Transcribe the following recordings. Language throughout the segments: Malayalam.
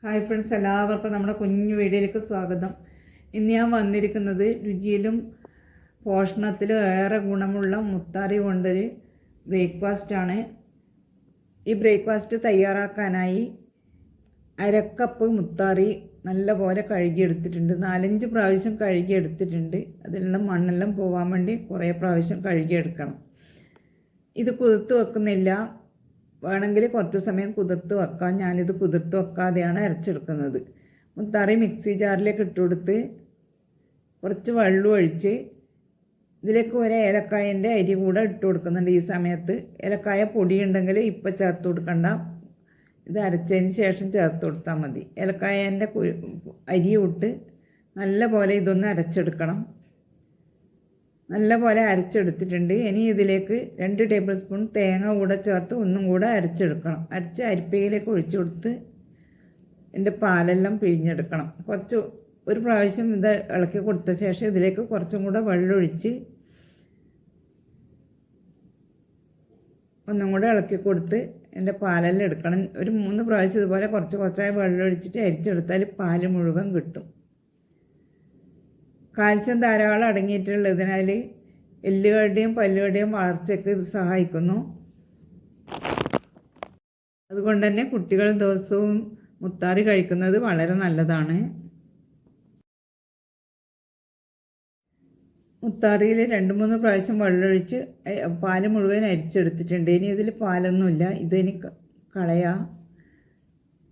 ഹായ് ഫ്രണ്ട്സ്, എല്ലാവർക്കും നമ്മുടെ കുഞ്ഞു വീഡിയോയിലേക്ക് സ്വാഗതം. ഇന്ന് ഞാൻ വന്നിരിക്കുന്നത് രുചിയിലും പോഷണത്തിലും ഏറെ ഗുണമുള്ള മുത്താറി കൊണ്ടൊരു ബ്രേക്ക്ഫാസ്റ്റാണ്. ഈ ബ്രേക്ക്ഫാസ്റ്റ് തയ്യാറാക്കാനായി അരക്കപ്പ് മുത്താറി നല്ലപോലെ കഴുകിയെടുത്തിട്ടുണ്ട്. 4-5 പ്രാവശ്യം കഴുകിയെടുത്തിട്ടുണ്ട്. അതിലുള്ള മണ്ണെല്ലാം പോകാൻ വേണ്ടി കുറേ പ്രാവശ്യം കഴുകിയെടുക്കണം. ഇത് കുതിർത്ത് വെക്കുന്നില്ല, വേണമെങ്കിൽ കുറച്ച് സമയം കുതിർത്ത് വെക്കാം. ഞാനിത് കുതിർത്ത് വെക്കാതെയാണ് അരച്ചെടുക്കുന്നത്. മുത്താറി മിക്സി ജാറിലേക്ക് ഇട്ട് കൊടുത്ത് കുറച്ച് വെള്ളം ഒഴിച്ച് ഇതിലേക്ക് ഒരു ഏലക്കായൻ്റെ അരി കൂടെ ഇട്ട് കൊടുക്കുന്നുണ്ട്. ഈ സമയത്ത് ഏലക്കായ പൊടി ഉണ്ടെങ്കിൽ ഇപ്പം ചേർത്ത് കൊടുക്കണ്ട, ഇത് അരച്ചതിന് ശേഷം ചേർത്ത് കൊടുത്താൽ മതി. ഏലക്കായൻ്റെ അരി ഇട്ട് നല്ല പോലെ ഇതൊന്ന് അരച്ചെടുക്കണം. നല്ല പോലെ അരച്ചെടുത്തിട്ടുണ്ട്. ഇനി ഇതിലേക്ക് 2 ടേബിൾ സ്പൂൺ തേങ്ങ കൂടെ ചേർത്ത് ഒന്നും കൂടെ അരച്ചെടുക്കണം. അരച്ച് അരിപ്പയിലേക്ക് ഒഴിച്ചു കൊടുത്ത് ഇതിൻ്റെ പാലെല്ലാം പിഴിഞ്ഞെടുക്കണം. ഒരു പ്രാവശ്യം ഇത് ഇളക്കി കൊടുത്ത ശേഷം ഇതിലേക്ക് കുറച്ചും കൂടെ വെള്ളമൊഴിച്ച് ഒന്നും കൂടെ ഇളക്കി കൊടുത്ത് ഇതിൻ്റെ പാലെല്ലാം എടുക്കണം. ഒരു 3 പ്രാവശ്യം ഇതുപോലെ കുറച്ചായി വെള്ളമൊഴിച്ചിട്ട് അരിച്ചെടുത്താൽ പാല് മുഴുവൻ കിട്ടും. കാൽസ്യം ധാരാളം അടങ്ങിയിട്ടുള്ളതിനാൽ എല്ലുകളുടെയും പല്ലുകളുടെയും വളർച്ചയ്ക്ക് ഇത് സഹായിക്കുന്നു. അതുകൊണ്ട് തന്നെ കുട്ടികൾ ദിവസവും മുത്താറി കഴിക്കുന്നത് വളരെ നല്ലതാണ്. മുത്താറിയിൽ 2-3 പ്രാവശ്യം വെള്ളമൊഴിച്ച് പാല് മുഴുവൻ അരിച്ചെടുത്തിട്ടുണ്ട്. ഇനി ഇതിൽ പാലൊന്നുമില്ല, ഇതിനി കളയാം.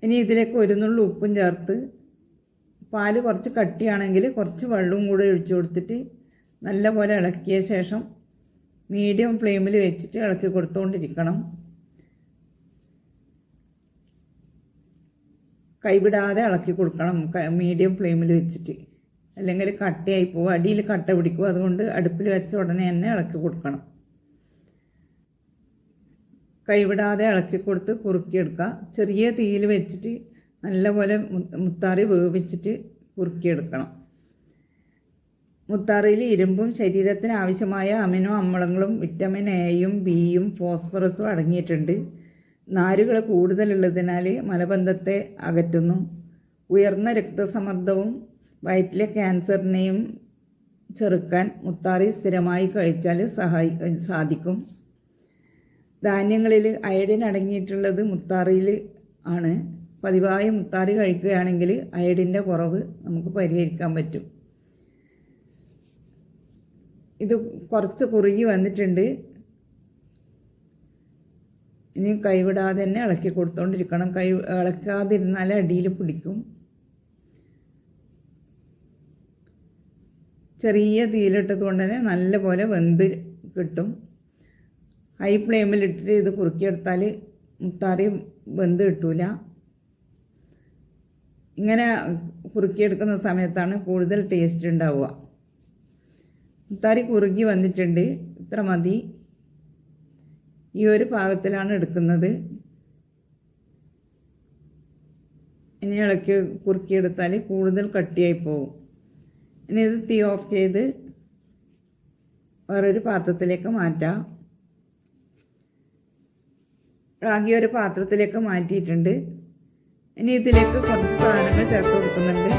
ഇനി ഇതിലേക്ക് 1 നുള്ളി ഉപ്പും ചേർത്ത്, പാല് കുറച്ച് കട്ടിയാണെങ്കിൽ കുറച്ച് വെള്ളവും കൂടെ ഒഴിച്ചു കൊടുത്തിട്ട് നല്ലപോലെ ഇളക്കിയ ശേഷം മീഡിയം ഫ്ലെയിമിൽ വെച്ചിട്ട് ഇളക്കി കൊടുത്തുകൊണ്ടിരിക്കണം. കൈവിടാതെ ഇളക്കി കൊടുക്കണം മീഡിയം ഫ്ലെയിമിൽ വെച്ചിട്ട്, അല്ലെങ്കിൽ കട്ടയായി പോകും, അടിയിൽ കട്ട പിടിക്കും. അതുകൊണ്ട് അടുപ്പിൽ വെച്ച ഉടനെ തന്നെ ഇളക്കി കൊടുക്കണം. കൈവിടാതെ ഇളക്കി കൊടുത്ത് കുറുക്കിയെടുക്കുക. ചെറിയ തീയിൽ വെച്ചിട്ട് നല്ലപോലെ മുത്താറി വേവിച്ചിട്ട് കുറുക്കിയെടുക്കണം. മുത്താറിയിൽ ഇരുമ്പും ശരീരത്തിന് ആവശ്യമായ അമിനോ അമ്ലങ്ങളും വിറ്റമിൻ എയും ബിയും ഫോസ്ഫറസും അടങ്ങിയിട്ടുണ്ട്. നാരുകൾ കൂടുതലുള്ളതിനാൽ മലബന്ധത്തെ അകറ്റുന്നു. ഉയർന്ന രക്തസമ്മർദ്ദവും വയറ്റിലെ ക്യാൻസറിനെയും ചെറുക്കാൻ മുത്താറി സ്ഥിരമായി കഴിച്ചാൽ സാധിക്കും. ധാന്യങ്ങളിൽ അയഡിൻ അടങ്ങിയിട്ടുള്ളത് മുത്താറിയിൽ ആണ്. പതിവായി മുത്താറി കഴിക്കുകയാണെങ്കിൽ അയഡിൻ്റെ കുറവ് നമുക്ക് പരിഹരിക്കാൻ പറ്റും. ഇത് കുറച്ച് കുറുകി വന്നിട്ടുണ്ട്. ഇനി കൈവിടാതെ തന്നെ ഇളക്കി കൊടുത്തുകൊണ്ടിരിക്കണം. ഇളക്കാതിരുന്നാൽ അടിയിൽ പിടിക്കും. ചെറിയ തീയിലിട്ടത് കൊണ്ട് തന്നെ നല്ലപോലെ വെന്ത് കിട്ടും. ഹൈ ഫ്ലെയിമിലിട്ടിട്ട് ഇത് കുറുക്കിയെടുത്താൽ മുത്താറി വെന്ത് കിട്ടൂല. ഇങ്ങനെ കുറുക്കിയെടുക്കുന്ന സമയത്താണ് കൂടുതൽ ടേസ്റ്റ് ഉണ്ടാവുക. മുത്താറി കുറുകി വന്നിട്ടുണ്ട്, ഇത്ര മതി. ഈ ഒരു പാകത്തിലാണ് എടുക്കുന്നത്. ഇനി ഇളക്കി കുറുക്കിയെടുത്താൽ കൂടുതൽ കട്ടിയായി പോകും. ഇനി ഇത് തീ ഓഫ് ചെയ്ത് വേറൊരു പാത്രത്തിലേക്ക് മാറ്റാം. റാഗി ഒരു പാത്രത്തിലേക്ക് മാറ്റിയിട്ടുണ്ട്. ഇനി ഇതിലേക്ക് കുറച്ച് സാധനങ്ങൾ ചേർത്ത് കൊടുക്കുന്നുണ്ട്.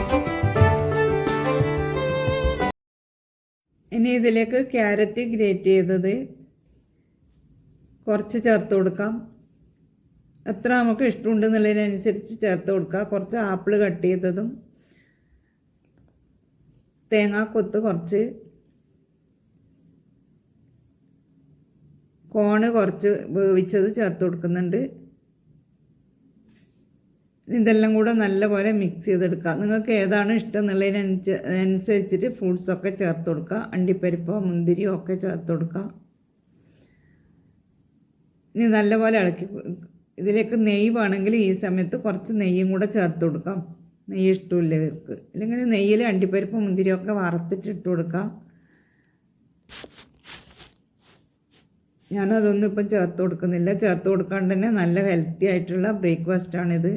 ഇനി ഇതിലേക്ക് ക്യാരറ്റ് ഗ്രേറ്റ് ചെയ്തത് കുറച്ച് ചേർത്ത് കൊടുക്കാം. എത്ര നമുക്ക് ഇഷ്ടമുണ്ടെന്നുള്ളതിനനുസരിച്ച് ചേർത്ത് കൊടുക്കുക. കുറച്ച് ആപ്പിൾ കട്ട് ചെയ്തതും, തേങ്ങാക്കൊത്ത് കുറച്ച്, കോണ് കുറച്ച് വേവിച്ചത് ചേർത്ത് കൊടുക്കുന്നുണ്ട്. ഇതെല്ലാം കൂടെ നല്ലപോലെ മിക്സ് ചെയ്തെടുക്കുക. നിങ്ങൾക്ക് ഏതാണ് ഇഷ്ടം എന്നുള്ളതിനനുസരിച്ചിട്ട് ഫ്രൂട്ട്സൊക്കെ ചേർത്ത് കൊടുക്കുക. അണ്ടിപ്പരിപ്പോ മുന്തിരിയോ ഒക്കെ ചേർത്ത് കൊടുക്കുക. ഇനി നല്ലപോലെ ഇളക്കി. ഇതിലേക്ക് നെയ്യ് വേണമെങ്കിൽ ഈ സമയത്ത് കുറച്ച് നെയ്യും കൂടെ ചേർത്ത് കൊടുക്കാം. നെയ്യ് ഇഷ്ടമില്ല ഇവർക്ക്, അല്ലെങ്കിൽ നെയ്യിൽ അണ്ടിപ്പരിപ്പ് മുന്തിരിയോ ഒക്കെ വറുത്തിട്ട് ഇട്ട് കൊടുക്കാം. ഞാനതൊന്നും ഇപ്പം ചേർത്ത് കൊടുക്കുന്നില്ല. ചേർത്ത് കൊടുക്കാണ്ട് തന്നെ നല്ല ഹെൽത്തി ആയിട്ടുള്ള ബ്രേക്ക്ഫാസ്റ്റാണിത്.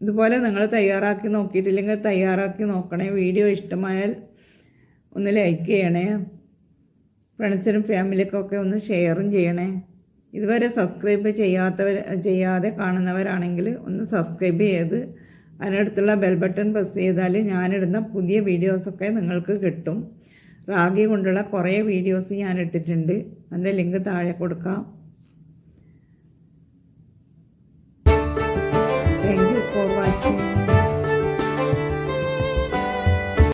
ഇതുപോലെ നിങ്ങൾ തയ്യാറാക്കി നോക്കിയിട്ടില്ലെങ്കിൽ തയ്യാറാക്കി നോക്കണേ. വീഡിയോ ഇഷ്ടമായാൽ ഒന്ന് ലൈക്ക് ചെയ്യണേ. ഫ്രണ്ട്സിനും ഫാമിലിക്കൊക്കെ ഒന്ന് ഷെയറും ചെയ്യണേ. ഇതുവരെ സബ്സ്ക്രൈബ് ചെയ്യാതെ കാണുന്നവരാണെങ്കിൽ ഒന്ന് സബ്സ്ക്രൈബ് ചെയ്ത് അതിനടുത്തുള്ള ബെൽ ബട്ടൺ പ്രസ് ചെയ്താൽ ഞാനിടുന്ന പുതിയ വീഡിയോസൊക്കെ നിങ്ങൾക്ക് കിട്ടും. റാഗി കൊണ്ടുള്ള കുറേ വീഡിയോസ് ഞാൻ ഇട്ടിട്ടുണ്ട്. അതിൻ്റെ ലിങ്ക് താഴെ കൊടുക്കാം.